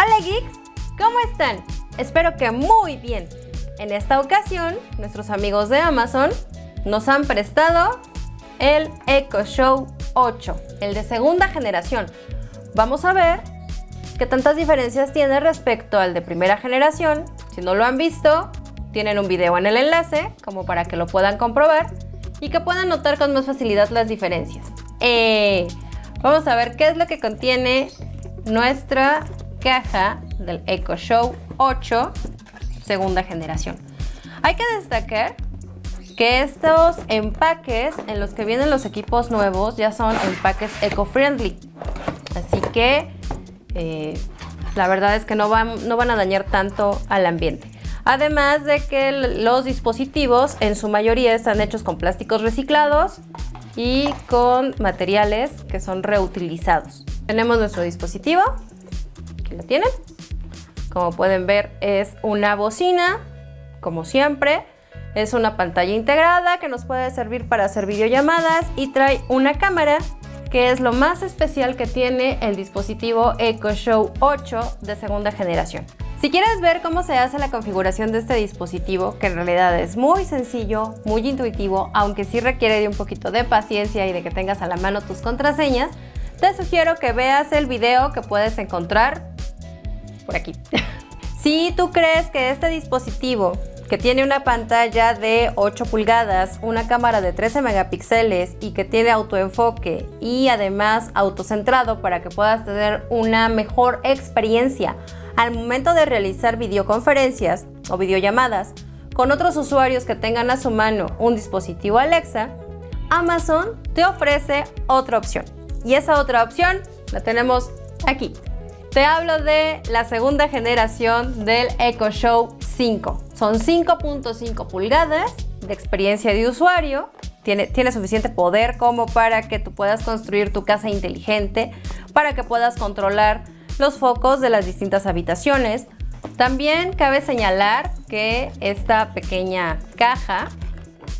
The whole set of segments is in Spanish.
Hola geeks, ¿cómo están? Espero que muy bien. En esta ocasión, nuestros amigos de Amazon nos han prestado el Echo Show 8, el de segunda generación. Vamos a ver qué tantas diferencias tiene respecto al de primera generación. Si no lo han visto, tienen un video en el enlace como para que lo puedan comprobar y que puedan notar con más facilidad las diferencias. Vamos a ver qué es lo que contiene nuestra caja del Echo Show 8 segunda generación. Hay que destacar que estos empaques en los que vienen los equipos nuevos ya son empaques eco-friendly, así que la verdad es que no van a dañar tanto al ambiente. Además de que los dispositivos en su mayoría están hechos con plásticos reciclados y con materiales que son reutilizados. Tenemos nuestro dispositivo, aquí lo tienen. Como pueden ver, es una bocina, como siempre. Es una pantalla integrada que nos puede servir para hacer videollamadas y trae una cámara, que es lo más especial que tiene el dispositivo Echo Show 8 de segunda generación. Si quieres ver cómo se hace la configuración de este dispositivo, que en realidad es muy sencillo, muy intuitivo, aunque sí requiere de un poquito de paciencia y de que tengas a la mano tus contraseñas, te sugiero que veas el video que puedes encontrar por aquí. Si tú crees que este dispositivo, que tiene una pantalla de 8 pulgadas, una cámara de 13 megapíxeles y que tiene autoenfoque y además autocentrado para que puedas tener una mejor experiencia al momento de realizar videoconferencias o videollamadas con otros usuarios que tengan a su mano un dispositivo Alexa, Amazon te ofrece otra opción. Y esa otra opción la tenemos aquí. Te hablo de la segunda generación del Echo Show 5. Son 5.5 pulgadas de experiencia de usuario. Tiene suficiente poder como para que tú puedas construir tu casa inteligente, para que puedas controlar los focos de las distintas habitaciones. También cabe señalar que esta pequeña caja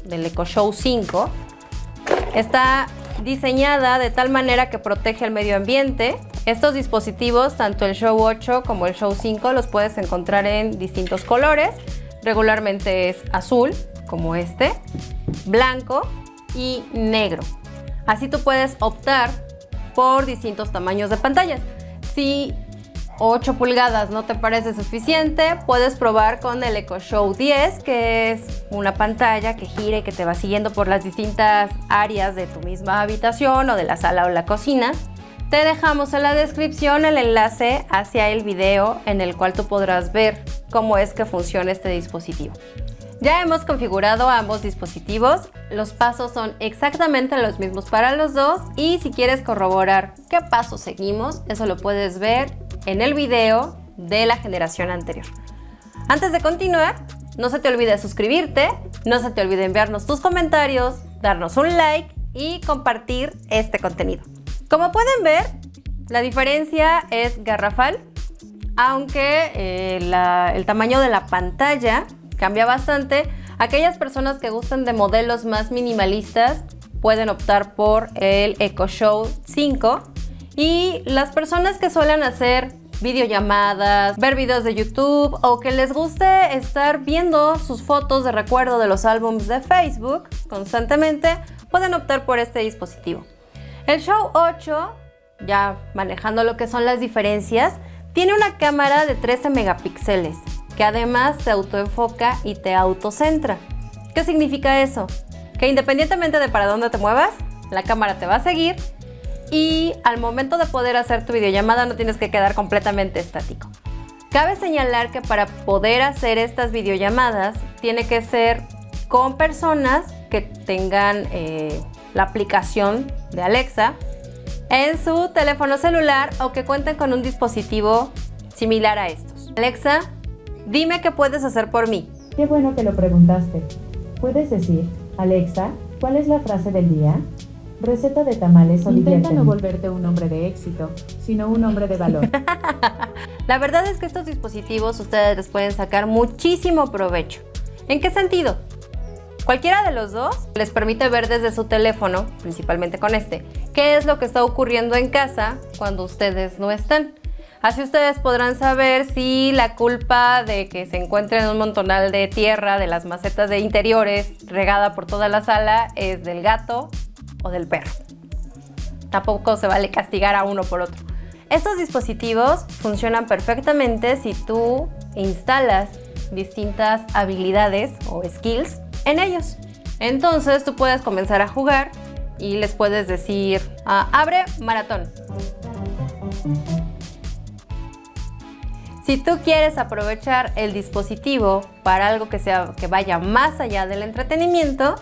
del Echo Show 5 está diseñada de tal manera que protege el medio ambiente. Estos dispositivos, tanto el Show 8 como el Show 5, los puedes encontrar en distintos colores. Regularmente es azul, como este, blanco y negro. Así tú puedes optar por distintos tamaños de pantallas. Si 8 pulgadas no te parece suficiente, puedes probar con el Echo Show 10, que es una pantalla que gira y que te va siguiendo por las distintas áreas de tu misma habitación o de la sala o la cocina. Te dejamos en la descripción el enlace hacia el video en el cual tú podrás ver cómo es que funciona este dispositivo. Ya hemos configurado ambos dispositivos, los pasos son exactamente los mismos para los dos y si quieres corroborar qué pasos seguimos, eso lo puedes ver en el video de la generación anterior. Antes de continuar, no se te olvide suscribirte, no se te olvide enviarnos tus comentarios, darnos un like y compartir este contenido. Como pueden ver, la diferencia es garrafal, aunque el tamaño de la pantalla cambia bastante. Aquellas personas que gustan de modelos más minimalistas pueden optar por el Echo Show 5 y las personas que suelen hacer videollamadas, ver videos de YouTube o que les guste estar viendo sus fotos de recuerdo de los álbumes de Facebook constantemente, pueden optar por este dispositivo. El Show 8, ya manejando lo que son las diferencias, tiene una cámara de 13 megapíxeles que además te autoenfoca y te autocentra. ¿Qué significa eso? Que independientemente de para dónde te muevas, la cámara te va a seguir y al momento de poder hacer tu videollamada no tienes que quedar completamente estático. Cabe señalar que para poder hacer estas videollamadas tiene que ser con personas que tengan la aplicación de Alexa en su teléfono celular o que cuenten con un dispositivo similar a estos. Alexa, dime qué puedes hacer por mí. Qué bueno que lo preguntaste. ¿Puedes decir, Alexa, cuál es la frase del día? Receta de tamales o Intenta no volverte un hombre de éxito, sino un hombre de valor. La verdad es que estos dispositivos ustedes les pueden sacar muchísimo provecho. ¿En qué sentido? Cualquiera de los dos les permite ver desde su teléfono, principalmente con este, qué es lo que está ocurriendo en casa cuando ustedes no están. Así ustedes podrán saber si la culpa de que se encuentren un montonal de tierra de las macetas de interiores regada por toda la sala es del gato o del perro. Tampoco se vale castigar a uno por otro. Estos dispositivos funcionan perfectamente si tú instalas distintas habilidades o skills en ellos. Entonces tú puedes comenzar a jugar y les puedes decir, abre maratón. Si tú quieres aprovechar el dispositivo para algo que vaya más allá del entretenimiento,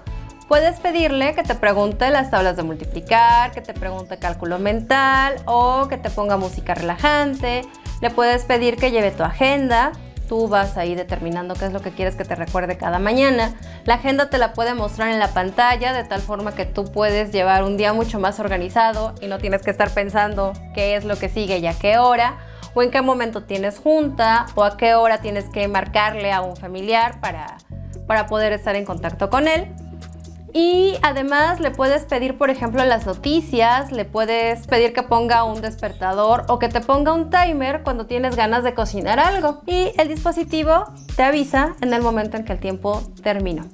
puedes pedirle que te pregunte las tablas de multiplicar, que te pregunte cálculo mental o que te ponga música relajante. Le puedes pedir que lleve tu agenda. Tú vas ahí determinando qué es lo que quieres que te recuerde cada mañana. La agenda te la puede mostrar en la pantalla de tal forma que tú puedes llevar un día mucho más organizado y no tienes que estar pensando qué es lo que sigue y a qué hora, o en qué momento tienes junta, o a qué hora tienes que marcarle a un familiar para poder estar en contacto con él. Y además le puedes pedir, por ejemplo, las noticias, le puedes pedir que ponga un despertador o que te ponga un timer cuando tienes ganas de cocinar algo. Y el dispositivo te avisa en el momento en que el tiempo terminó.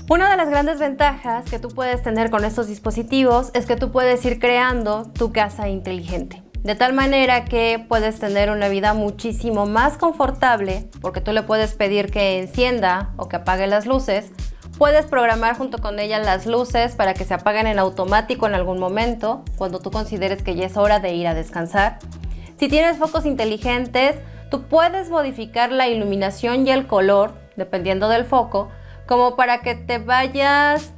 Una de las grandes ventajas que tú puedes tener con estos dispositivos es que tú puedes ir creando tu casa inteligente. De tal manera que puedes tener una vida muchísimo más confortable porque tú le puedes pedir que encienda o que apague las luces. Puedes programar junto con ella las luces para que se apaguen en automático en algún momento, cuando tú consideres que ya es hora de ir a descansar. Si tienes focos inteligentes, tú puedes modificar la iluminación y el color, dependiendo del foco, como para que te vayas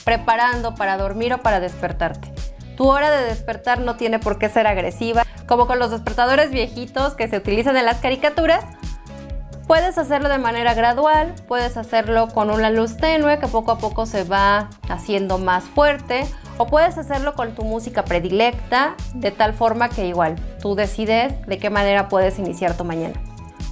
preparando para dormir o para despertarte. Tu hora de despertar no tiene por qué ser agresiva, como con los despertadores viejitos que se utilizan en las caricaturas. Puedes hacerlo de manera gradual, puedes hacerlo con una luz tenue que poco a poco se va haciendo más fuerte, o puedes hacerlo con tu música predilecta, de tal forma que igual tú decides de qué manera puedes iniciar tu mañana.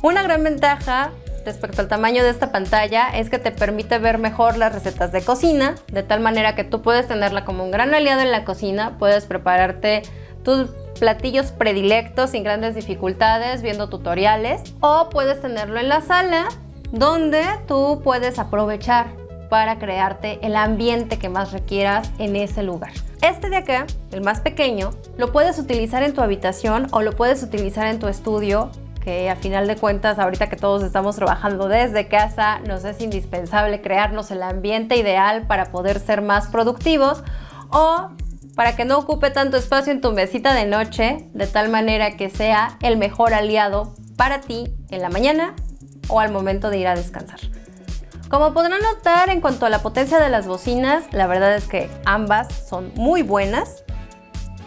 Una gran ventaja respecto al tamaño de esta pantalla es que te permite ver mejor las recetas de cocina, de tal manera que tú puedes tenerla como un gran aliado en la cocina, puedes prepararte tus platillos predilectos sin grandes dificultades viendo tutoriales, o puedes tenerlo en la sala donde tú puedes aprovechar para crearte el ambiente que más requieras en ese lugar. Este de acá, el más pequeño, lo puedes utilizar en tu habitación o lo puedes utilizar en tu estudio, que a final de cuentas, ahorita que todos estamos trabajando desde casa, nos es indispensable crearnos el ambiente ideal para poder ser más productivos, o para que no ocupe tanto espacio en tu mesita de noche, de tal manera que sea el mejor aliado para ti en la mañana o al momento de ir a descansar. Como podrán notar, en cuanto a la potencia de las bocinas, la verdad es que ambas son muy buenas.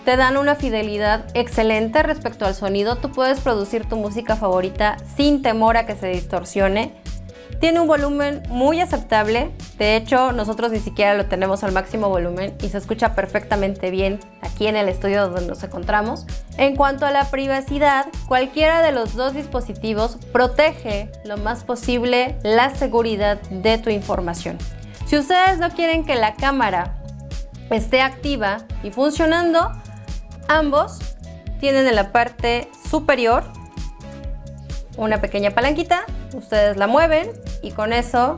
Te dan una fidelidad excelente respecto al sonido. Tú puedes producir tu música favorita sin temor a que se distorsione. Tiene un volumen muy aceptable. De hecho, nosotros ni siquiera lo tenemos al máximo volumen y se escucha perfectamente bien aquí en el estudio donde nos encontramos. En cuanto a la privacidad, cualquiera de los dos dispositivos protege lo más posible la seguridad de tu información. Si ustedes no quieren que la cámara esté activa y funcionando, ambos tienen en la parte superior una pequeña palanquita. Ustedes la mueven y con eso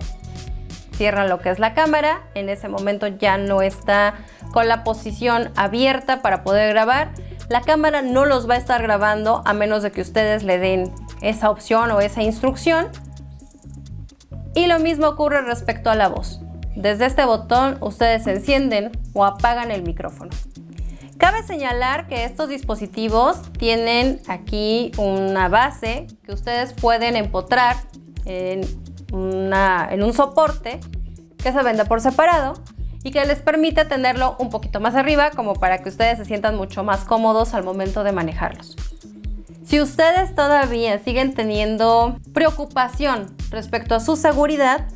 cierran lo que es la cámara. En ese momento ya no está con la posición abierta para poder grabar. La cámara no los va a estar grabando a menos de que ustedes le den esa opción o esa instrucción. Y lo mismo ocurre respecto a la voz. Desde este botón ustedes encienden o apagan el micrófono. Cabe señalar que estos dispositivos tienen aquí una base que ustedes pueden empotrar en un soporte que se vende por separado y que les permite tenerlo un poquito más arriba, como para que ustedes se sientan mucho más cómodos al momento de manejarlos. Si ustedes todavía siguen teniendo preocupación respecto a su seguridad,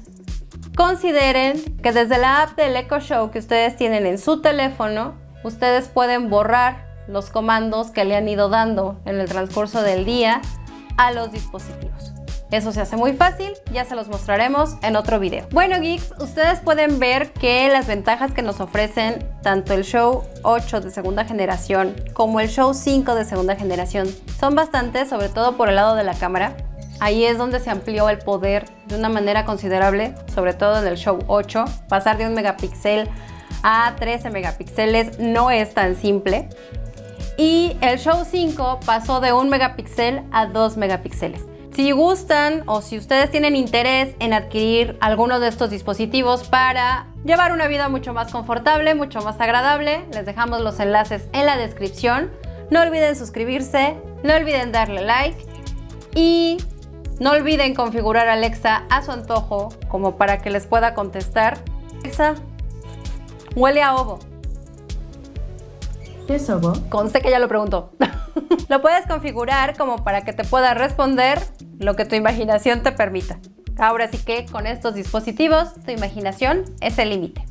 consideren que desde la app del Echo Show que ustedes tienen en su teléfono, ustedes pueden borrar los comandos que le han ido dando en el transcurso del día a los dispositivos. Eso se hace muy fácil, ya se los mostraremos en otro video. Bueno, geeks, ustedes pueden ver que las ventajas que nos ofrecen tanto el Show 8 de segunda generación como el Show 5 de segunda generación son bastantes, sobre todo por el lado de la cámara. Ahí es donde se amplió el poder de una manera considerable, sobre todo en el Show 8. Pasar de 1 megapíxel a 13 megapíxeles no es tan simple. Y el Show 5 pasó de 1 megapíxel a 2 megapíxeles. Si gustan o si ustedes tienen interés en adquirir alguno de estos dispositivos para llevar una vida mucho más confortable, mucho más agradable, les dejamos los enlaces en la descripción. No olviden suscribirse, no olviden darle like y no olviden configurar a Alexa a su antojo como para que les pueda contestar. Alexa, huele a ovo. ¿Qué es ovo? Conste que ya lo preguntó. Lo puedes configurar como para que te pueda responder lo que tu imaginación te permita. Ahora sí que con estos dispositivos, tu imaginación es el límite.